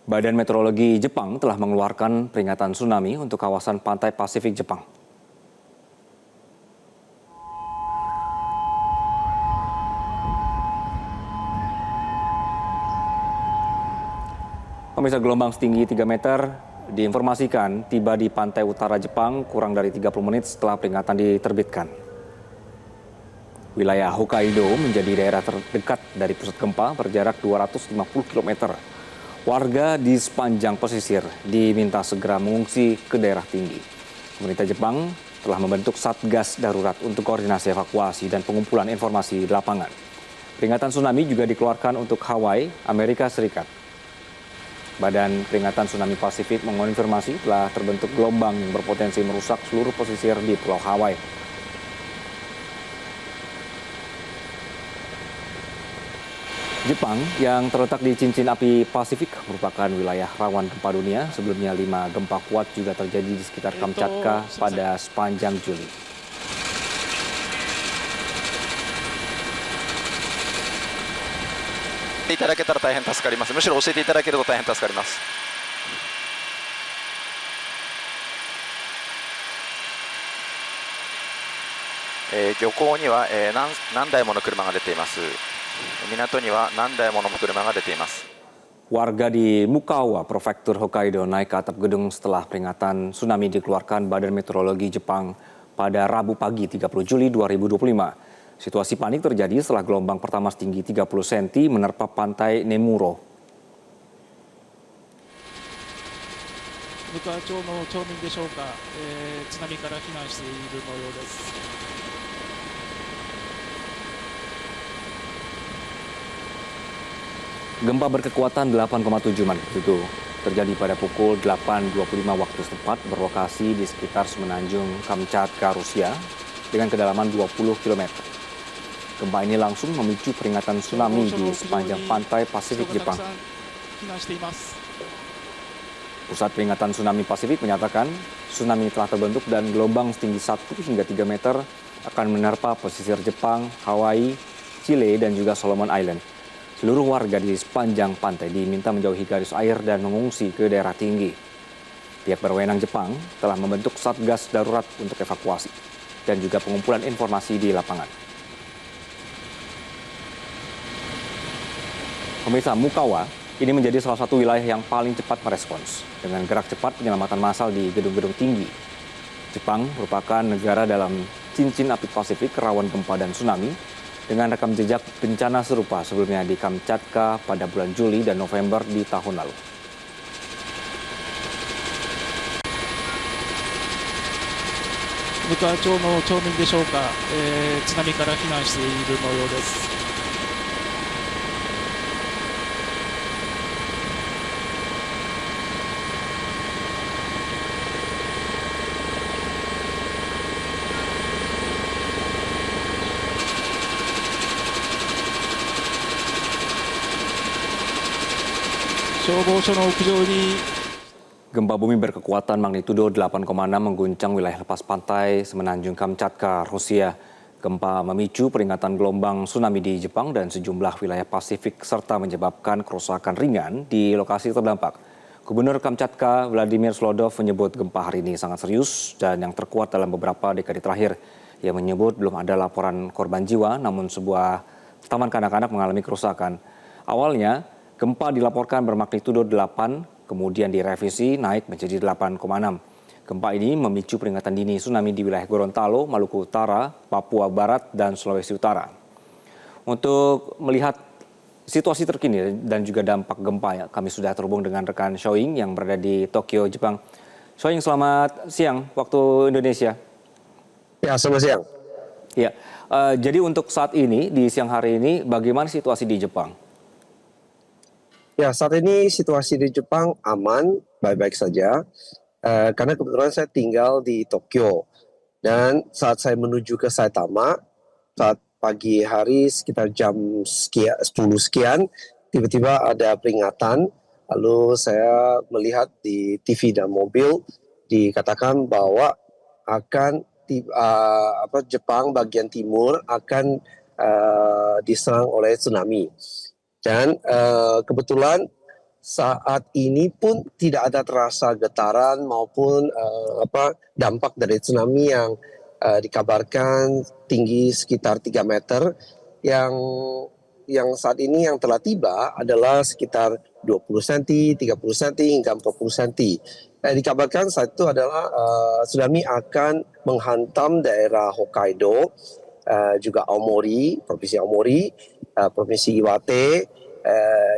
Badan Meteorologi Jepang telah mengeluarkan peringatan tsunami untuk kawasan pantai Pasifik Jepang. Pemirsa, gelombang setinggi 3 meter diinformasikan tiba di pantai utara Jepang kurang dari 30 menit setelah peringatan diterbitkan. Wilayah Hokkaido menjadi daerah terdekat dari pusat gempa berjarak 250 km. Warga di sepanjang pesisir diminta segera mengungsi ke daerah tinggi. Pemerintah Jepang telah membentuk Satgas Darurat untuk koordinasi evakuasi dan pengumpulan informasi di lapangan. Peringatan tsunami juga dikeluarkan untuk Hawaii, Amerika Serikat. Badan Peringatan Tsunami Pasifik mengonfirmasi telah terbentuk gelombang yang berpotensi merusak seluruh pesisir di Pulau Hawaii. Jepang yang terletak di cincin api Pasifik merupakan wilayah rawan gempa dunia. Sebelumnya 5 gempa kuat juga terjadi di sekitar Kamchatka pada sepanjang Juli. Warga di Mukawa, Prefektur Hokkaido naik ke atap gedung setelah peringatan tsunami dikeluarkan Badan Meteorologi Jepang pada Rabu pagi 30 Juli 2025. Situasi panik terjadi setelah gelombang pertama setinggi 30 cm menerpa pantai Nemuro. Gempa berkekuatan 8,7 magnitudo terjadi pada pukul 8.25 waktu setempat berlokasi di sekitar semenanjung Kamchatka, Rusia dengan kedalaman 20 km. Gempa ini langsung memicu peringatan tsunami di sepanjang pantai Pasifik Jepang. Pusat Peringatan Tsunami Pasifik menyatakan tsunami telah terbentuk dan gelombang setinggi 1 hingga 3 meter akan menerpa pesisir Jepang, Hawaii, Chile, dan juga Solomon Island. Seluruh warga di sepanjang pantai diminta menjauhi garis air dan mengungsi ke daerah tinggi. Pihak berwenang Jepang telah membentuk Satgas Darurat untuk evakuasi dan juga pengumpulan informasi di lapangan. Pemirsa, Mukawa ini menjadi salah satu wilayah yang paling cepat merespons dengan gerak cepat penyelamatan massal di gedung-gedung tinggi. Jepang merupakan negara dalam cincin api Pasifik rawan gempa dan tsunami dengan rekam jejak bencana serupa sebelumnya di Kamchatka pada bulan Juli dan November di tahun lalu. Gempa bumi berkekuatan magnitudo 8,6 mengguncang wilayah lepas pantai semenanjung Kamchatka, Rusia. Gempa memicu peringatan gelombang tsunami di Jepang dan sejumlah wilayah Pasifik serta menyebabkan kerusakan ringan di lokasi terdampak. Gubernur Kamchatka, Vladimir Slodov, menyebut gempa hari ini sangat serius dan yang terkuat dalam beberapa dekade terakhir. Ia menyebut belum ada laporan korban jiwa, namun sebuah taman kanak-kanak mengalami kerusakan. Awalnya, gempa dilaporkan bermagnitudo 8, kemudian direvisi naik menjadi 8,6. Gempa ini memicu peringatan dini tsunami di wilayah Gorontalo, Maluku Utara, Papua Barat, dan Sulawesi Utara. Untuk melihat situasi terkini dan juga dampak gempa, kami sudah terhubung dengan rekan Shoing yang berada di Tokyo, Jepang. Shoing, selamat siang waktu Indonesia. Ya, selamat siang. Ya, jadi untuk saat ini, di siang hari ini, bagaimana situasi di Jepang? Ya, saat ini situasi di Jepang aman, baik-baik saja. Karena kebetulan saya tinggal di Tokyo. Dan saat saya menuju ke Saitama, saat pagi hari sekitar jam 10 sekian, tiba-tiba ada peringatan. Lalu saya melihat di TV dan mobil, dikatakan bahwa akan Jepang bagian timur akan diserang oleh tsunami. Dan kebetulan saat ini pun tidak ada terasa getaran maupun dampak dari tsunami yang dikabarkan tinggi sekitar 3 meter. Yang saat ini yang telah tiba adalah sekitar 20 cm, 30 cm hingga 40 cm. Dikabarkan saat itu adalah tsunami akan menghantam daerah Hokkaido, juga Aomori, Provinsi Aomori, Provinsi Iwate,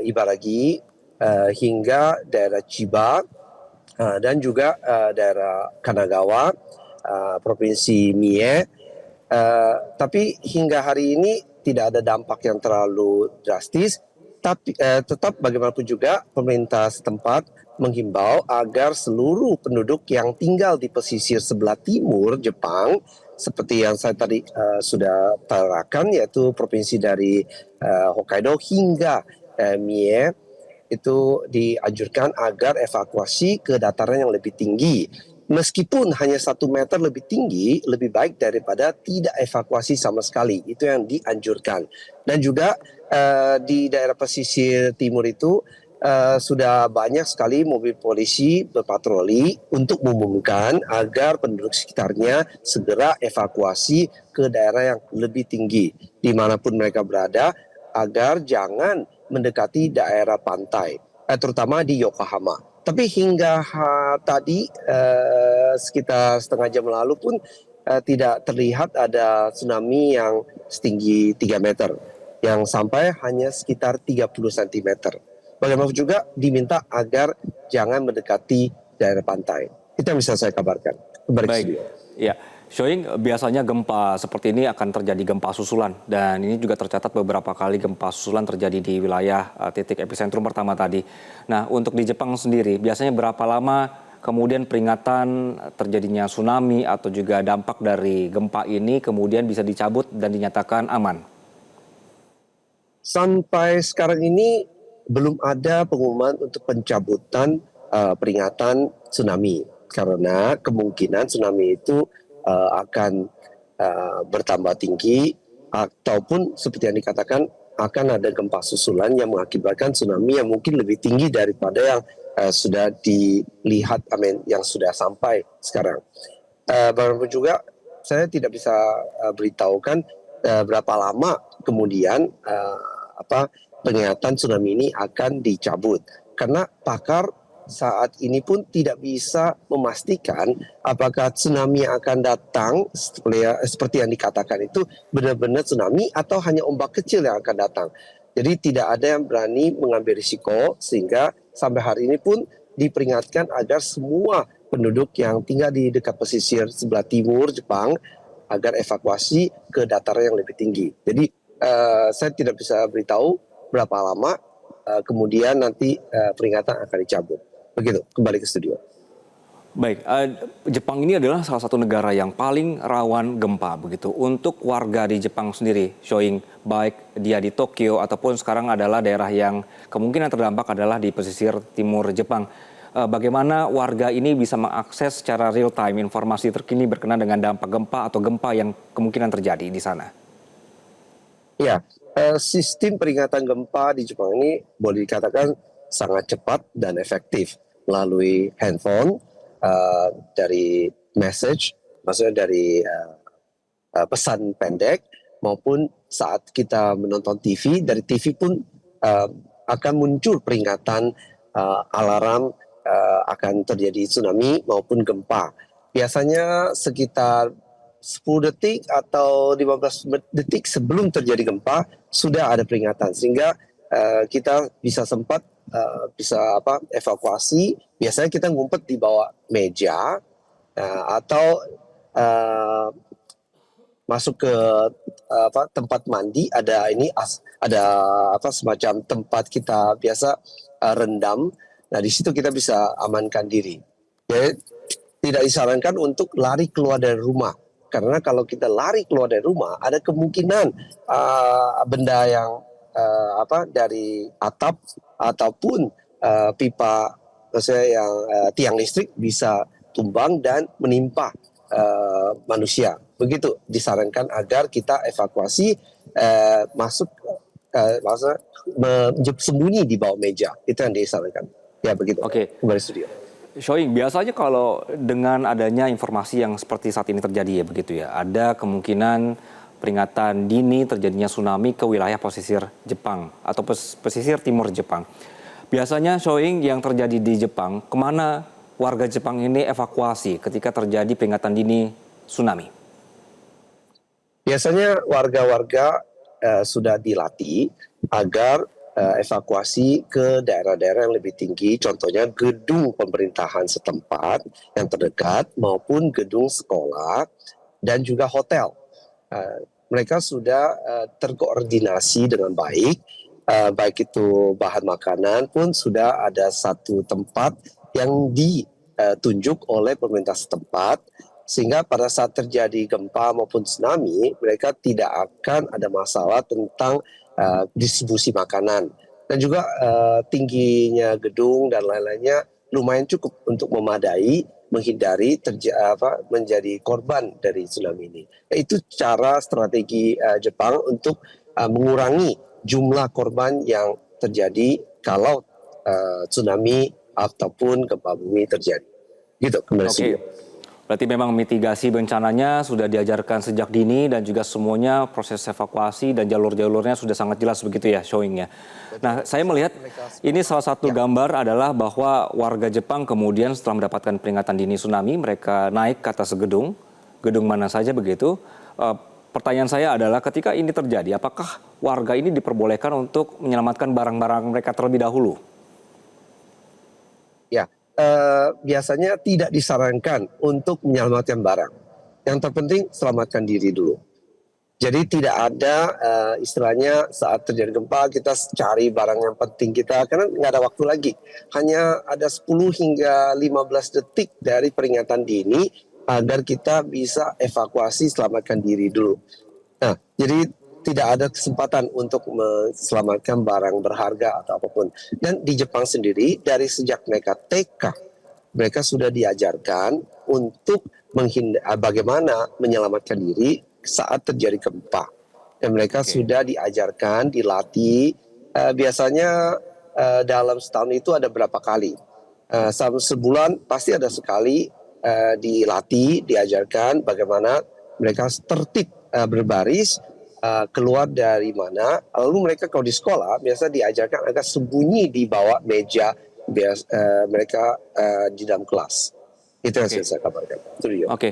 Ibaragi, hingga daerah Chiba, dan juga daerah Kanagawa, Provinsi Mie. Tapi hingga hari ini tidak ada dampak yang terlalu drastis, tapi tetap bagaimanapun juga pemerintah setempat menghimbau agar seluruh penduduk yang tinggal di pesisir sebelah timur Jepang, seperti yang saya tadi sudah terangkan, yaitu provinsi dari Hokkaido hingga Mie, itu dianjurkan agar evakuasi ke dataran yang lebih tinggi. Meskipun hanya 1 meter lebih tinggi, lebih baik daripada tidak evakuasi sama sekali. Itu yang dianjurkan. Dan juga di daerah pesisir timur itu sudah banyak sekali mobil polisi berpatroli untuk mengumumkan agar penduduk sekitarnya segera evakuasi ke daerah yang lebih tinggi dimanapun mereka berada, agar jangan mendekati daerah pantai, terutama di Yokohama. Tapi hingga tadi sekitar setengah jam lalu pun tidak terlihat ada tsunami yang setinggi 3 meter, yang sampai hanya sekitar 30 cm. Bagaimana juga diminta agar jangan mendekati daerah pantai. Itu yang bisa saya kabarkan. Kembali ke Baik, studio. ya. Shoing, biasanya gempa seperti ini akan terjadi gempa susulan, dan ini juga tercatat beberapa kali gempa susulan terjadi di wilayah titik epicentrum pertama tadi. Nah, untuk di Jepang sendiri, biasanya berapa lama kemudian peringatan terjadinya tsunami atau juga dampak dari gempa ini kemudian bisa dicabut dan dinyatakan aman? Sampai sekarang ini belum ada pengumuman untuk pencabutan peringatan tsunami, karena kemungkinan tsunami itu akan bertambah tinggi, ataupun seperti yang dikatakan akan ada gempa susulan yang mengakibatkan tsunami yang mungkin lebih tinggi daripada yang sudah dilihat, yang sudah sampai sekarang. Bagaimanapun juga saya tidak bisa beritahukan berapa lama kemudian peringatan tsunami ini akan dicabut, karena pakar saat ini pun tidak bisa memastikan apakah tsunami yang akan datang seperti yang dikatakan itu benar-benar tsunami atau hanya ombak kecil yang akan datang. Jadi tidak ada yang berani mengambil risiko, sehingga sampai hari ini pun diperingatkan agar semua penduduk yang tinggal di dekat pesisir sebelah timur Jepang agar evakuasi ke dataran yang lebih tinggi. Jadi saya tidak bisa beritahu berapa lama kemudian nanti peringatan akan dicabut. Begitu, kembali ke studio. Baik, Jepang ini adalah salah satu negara yang paling rawan gempa begitu. Untuk warga di Jepang sendiri, Shoing, baik dia di Tokyo ataupun sekarang adalah daerah yang kemungkinan terdampak adalah di pesisir timur Jepang. Bagaimana warga ini bisa mengakses secara real time informasi terkini berkenaan dengan dampak gempa atau gempa yang kemungkinan terjadi di sana? Ya, sistem peringatan gempa di Jepang ini boleh dikatakan sangat cepat dan efektif melalui handphone, dari message, maksudnya dari pesan pendek, maupun saat kita menonton TV, dari TV pun akan muncul peringatan alarm akan terjadi tsunami maupun gempa. Biasanya sekitar 10 detik atau 15 detik sebelum terjadi gempa sudah ada peringatan, sehingga kita bisa sempat evakuasi. Biasanya kita ngumpet di bawah meja atau masuk ke tempat mandi. Ada semacam tempat kita biasa rendam. Nah, di situ kita bisa amankan diri. Jadi tidak disarankan untuk lari keluar dari rumah, karena kalau kita lari keluar dari rumah ada kemungkinan benda yang dari atap ataupun pipa, maksudnya yang tiang listrik bisa tumbang dan menimpa manusia. Begitu disarankan agar kita evakuasi masuk maksudnya sembunyi di bawah meja. Itu yang disarankan. Ya begitu. Oke. Kembali studio. Showing, biasanya kalau dengan adanya informasi yang seperti saat ini terjadi ya begitu ya, ada kemungkinan peringatan dini terjadinya tsunami ke wilayah pesisir Jepang atau pesisir timur Jepang. Biasanya Showing yang terjadi di Jepang, kemana warga Jepang ini evakuasi ketika terjadi peringatan dini tsunami? Biasanya warga-warga sudah dilatih agar evakuasi ke daerah-daerah yang lebih tinggi, contohnya gedung pemerintahan setempat yang terdekat maupun gedung sekolah dan juga hotel. Mereka sudah terkoordinasi dengan baik, baik itu bahan makanan pun sudah ada satu tempat yang ditunjuk oleh pemerintah setempat, sehingga pada saat terjadi gempa maupun tsunami, mereka tidak akan ada masalah tentang distribusi makanan. Dan juga tingginya gedung dan lain-lainnya lumayan cukup untuk memadai menghindari menjadi korban dari tsunami ini. Itu cara strategi Jepang untuk mengurangi jumlah korban yang terjadi kalau tsunami ataupun gempa bumi terjadi. Gitu, kembali studio. Berarti memang mitigasi bencananya sudah diajarkan sejak dini dan juga semuanya proses evakuasi dan jalur-jalurnya sudah sangat jelas begitu ya showingnya. Nah, saya melihat ini salah satu gambar adalah bahwa warga Jepang kemudian setelah mendapatkan peringatan dini tsunami, mereka naik ke atas gedung mana saja begitu. Pertanyaan saya adalah ketika ini terjadi, apakah warga ini diperbolehkan untuk menyelamatkan barang-barang mereka terlebih dahulu? Ya. Biasanya tidak disarankan untuk menyelamatkan barang. Yang terpenting selamatkan diri dulu. Jadi tidak ada istilahnya saat terjadi gempa kita cari barang yang penting kita, karena nggak ada waktu lagi. Hanya ada 10 hingga 15 detik dari peringatan dini agar kita bisa evakuasi selamatkan diri dulu. Nah, jadi tidak ada kesempatan untuk menyelamatkan barang berharga atau apapun. Dan di Jepang sendiri, dari sejak mereka TK, mereka sudah diajarkan untuk bagaimana menyelamatkan diri saat terjadi gempa. Dan mereka sudah diajarkan, dilatih, biasanya dalam setahun itu ada berapa kali. Sebulan pasti ada sekali dilatih, diajarkan bagaimana mereka tertib berbaris, keluar dari mana, lalu mereka kalau di sekolah biasa diajarkan agak sembunyi di bawah meja mereka di dalam kelas. Itu yang saya kabarkan. Oke.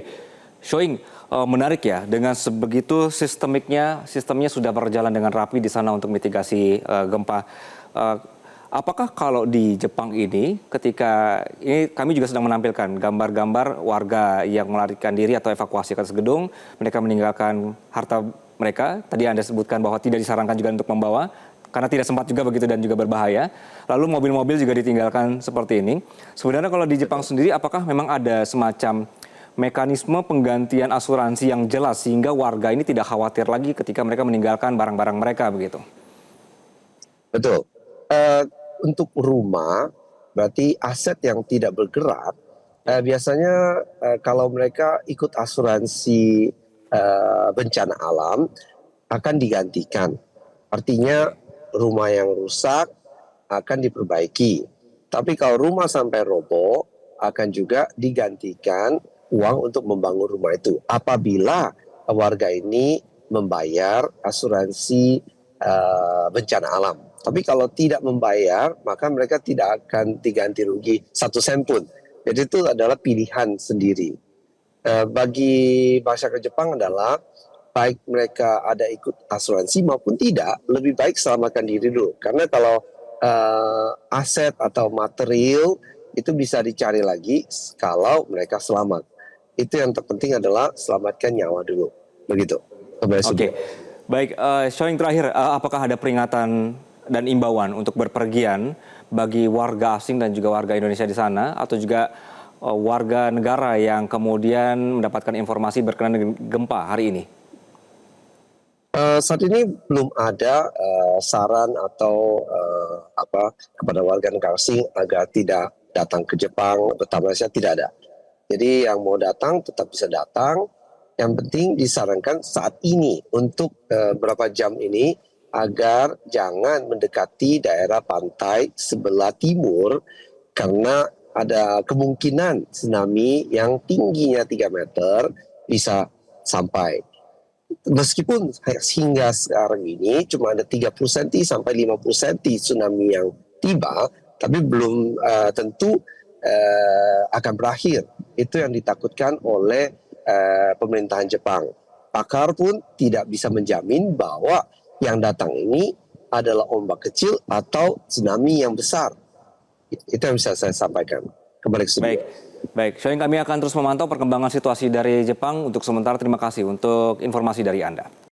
Showing, menarik ya, dengan sebegitu sistemnya sudah berjalan dengan rapi di sana untuk mitigasi gempa. Apakah kalau di Jepang ini, ketika ini kami juga sedang menampilkan gambar-gambar warga yang melarikan diri atau evakuasi ke atas gedung, mereka meninggalkan harta mereka, tadi Anda sebutkan bahwa tidak disarankan juga untuk membawa, karena tidak sempat juga begitu dan juga berbahaya. Lalu mobil-mobil juga ditinggalkan seperti ini. Sebenarnya kalau di Jepang sendiri, apakah memang ada semacam mekanisme penggantian asuransi yang jelas sehingga warga ini tidak khawatir lagi ketika mereka meninggalkan barang-barang mereka begitu? Betul. Untuk rumah, berarti aset yang tidak bergerak, biasanya kalau mereka ikut asuransi bencana alam akan digantikan. Artinya rumah yang rusak akan diperbaiki. Tapi kalau rumah sampai roboh akan juga digantikan uang untuk membangun rumah itu. Apabila warga ini membayar asuransi bencana alam. Tapi kalau tidak membayar, maka mereka tidak akan diganti rugi 1 sen pun. Jadi itu adalah pilihan sendiri. Bagi masyarakat Jepang adalah baik mereka ada ikut asuransi maupun tidak, lebih baik selamatkan diri dulu. Karena kalau aset atau material itu bisa dicari lagi kalau mereka selamat. Itu yang terpenting adalah selamatkan nyawa dulu. Begitu. Oke. Baik, Showing terakhir, apakah ada peringatan dan imbauan untuk berpergian bagi warga asing dan juga warga Indonesia di sana, atau juga warga negara yang kemudian mendapatkan informasi berkenaan dengan gempa hari ini? Saat ini belum ada saran atau kepada warga negara asing agar tidak datang ke Jepang atau Malaysia, tidak ada. Jadi yang mau datang tetap bisa datang. Yang penting disarankan saat ini untuk beberapa jam ini agar jangan mendekati daerah pantai sebelah timur karena ada kemungkinan tsunami yang tingginya 3 meter bisa sampai. Meskipun hingga sekarang ini cuma ada 30 cm sampai 50 cm tsunami yang tiba, tapi belum tentu akan berakhir. Itu yang ditakutkan oleh pemerintahan Jepang. Pakar pun tidak bisa menjamin bahwa yang datang ini adalah ombak kecil atau tsunami yang besar. Itu yang bisa saya sampaikan. Kembali ke studio. Baik. Kami akan terus memantau perkembangan situasi dari Jepang. Untuk sementara terima kasih untuk informasi dari Anda.